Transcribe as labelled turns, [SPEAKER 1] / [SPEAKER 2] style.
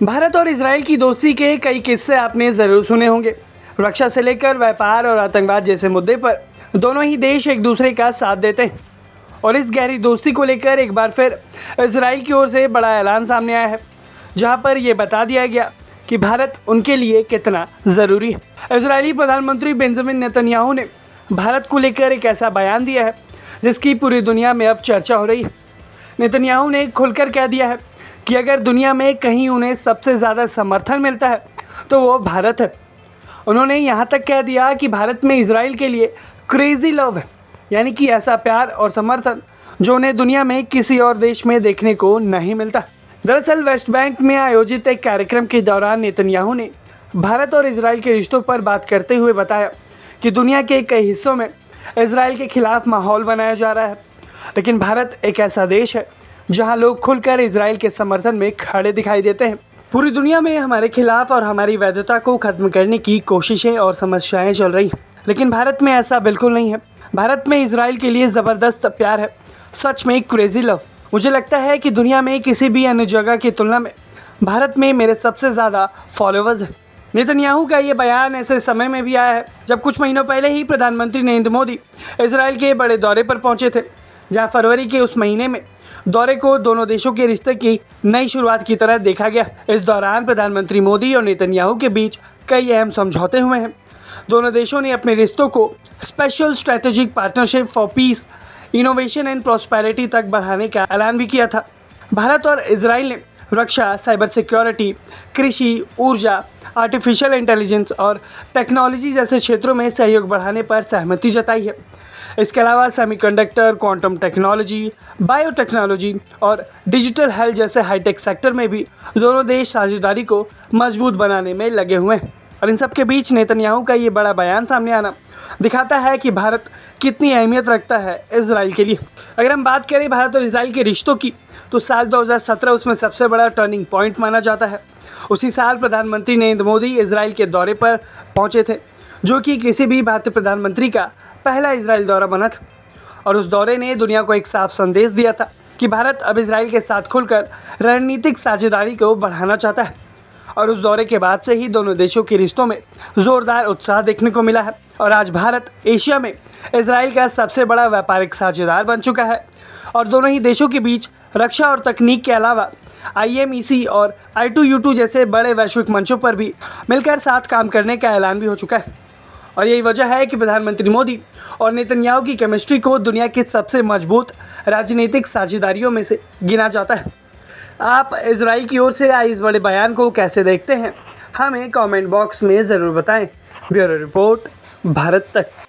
[SPEAKER 1] भारत और इजराइल की दोस्ती के कई किस्से आपने ज़रूर सुने होंगे। रक्षा से लेकर व्यापार और आतंकवाद जैसे मुद्दे पर दोनों ही देश एक दूसरे का साथ देते हैं। और इस गहरी दोस्ती को लेकर एक बार फिर इजराइल की ओर से बड़ा ऐलान सामने आया है, जहां पर यह बता दिया गया कि भारत उनके लिए कितना ज़रूरी है। इजरायली प्रधानमंत्री बेंजामिन नेतन्याहू ने भारत को लेकर एक ऐसा बयान दिया है जिसकी पूरी दुनिया में अब चर्चा हो रही है। नेतन्याहू ने खुलकर कह दिया है कि अगर दुनिया में कहीं उन्हें सबसे ज़्यादा समर्थन मिलता है तो वो भारत है। उन्होंने यहाँ तक कह दिया कि भारत में इजराइल के लिए क्रेज़ी लव है, यानी कि ऐसा प्यार और समर्थन जो उन्हें दुनिया में किसी और देश में देखने को नहीं मिलता। दरअसल वेस्ट बैंक में आयोजित एक कार्यक्रम के दौरान नेतन्याहू ने भारत और इजराइल के रिश्तों पर बात करते हुए बताया कि दुनिया के कई हिस्सों में इजराइल के खिलाफ माहौल बनाया जा रहा है, लेकिन भारत एक ऐसा देश है जहां लोग खुलकर इजराइल के समर्थन में खड़े दिखाई देते हैं। पूरी दुनिया में हमारे खिलाफ और हमारी वैधता को खत्म करने की कोशिशें और समस्याएं चल रही हैं, लेकिन भारत में ऐसा बिल्कुल नहीं है। भारत में इजराइल के लिए ज़बरदस्त प्यार है, सच में क्रेजी लव। मुझे लगता है कि दुनिया में किसी भी अन्य जगह की तुलना में भारत में मेरे सबसे ज़्यादा फॉलोअर्स हैं। नेतन्याहू का ये बयान ऐसे समय में भी आया है जब कुछ महीनों पहले ही प्रधानमंत्री नरेंद्र मोदी इजराइल के बड़े दौरे पर पहुंचे थे, जहां फरवरी के उस महीने में दौरे को दोनों देशों के रिश्ते की नई शुरुआत की तरह देखा गया। इस दौरान प्रधानमंत्री मोदी और नेतन्याहू के बीच कई अहम समझौते हुए हैं। दोनों देशों ने अपने रिश्तों को special strategic partnership for piece, innovation and prosperity तक बढ़ाने का ऐलान भी किया था। भारत और इजराइल ने रक्षा, साइबर सिक्योरिटी, कृषि, ऊर्जा, आर्टिफिशियल इंटेलिजेंस और टेक्नोलॉजी जैसे क्षेत्रों में सहयोग बढ़ाने पर सहमति जताई है। इसके अलावा सेमीकंडक्टर, क्वांटम टेक्नोलॉजी, बायोटेक्नोलॉजी और डिजिटल हेल्थ जैसे हाईटेक सेक्टर में भी दोनों देश साझेदारी को मजबूत बनाने में लगे हुए हैं। और इन सब के बीच नेतन्याहू का ये बड़ा बयान सामने आना दिखाता है कि भारत कितनी अहमियत रखता है इजराइल के लिए। अगर हम बात करें भारत और इजराइल के रिश्तों की, तो साल 2017 उसमें सबसे बड़ा टर्निंग पॉइंट माना जाता है। उसी साल प्रधानमंत्री नरेंद्र मोदी इजराइल के दौरे पर पहुंचे थे, जो कि किसी भी भारतीय प्रधानमंत्री का पहला इजराइल दौरा बना था। और उस दौरे ने दुनिया को एक साफ संदेश दिया था कि भारत अब इजराइल के साथ खुलकर रणनीतिक साझेदारी को बढ़ाना चाहता है। और उस दौरे के बाद से ही दोनों देशों के रिश्तों में ज़ोरदार उत्साह देखने को मिला है। और आज भारत एशिया में इजराइल का सबसे बड़ा व्यापारिक साझेदार बन चुका है। और दोनों ही देशों के बीच रक्षा और तकनीक के अलावा IMEC और I2U2 जैसे बड़े वैश्विक मंचों पर भी मिलकर साथ काम करने का ऐलान भी हो चुका है। और यही वजह है कि प्रधानमंत्री मोदी और नेतन्याहू की केमिस्ट्री को दुनिया की सबसे मजबूत राजनीतिक साझेदारियों में से गिना जाता है। आप इजराइल की ओर से आए इस बड़े बयान को कैसे देखते हैं, हमें कमेंट बॉक्स में ज़रूर बताएं। ब्यूरो रिपोर्ट, भारत तक।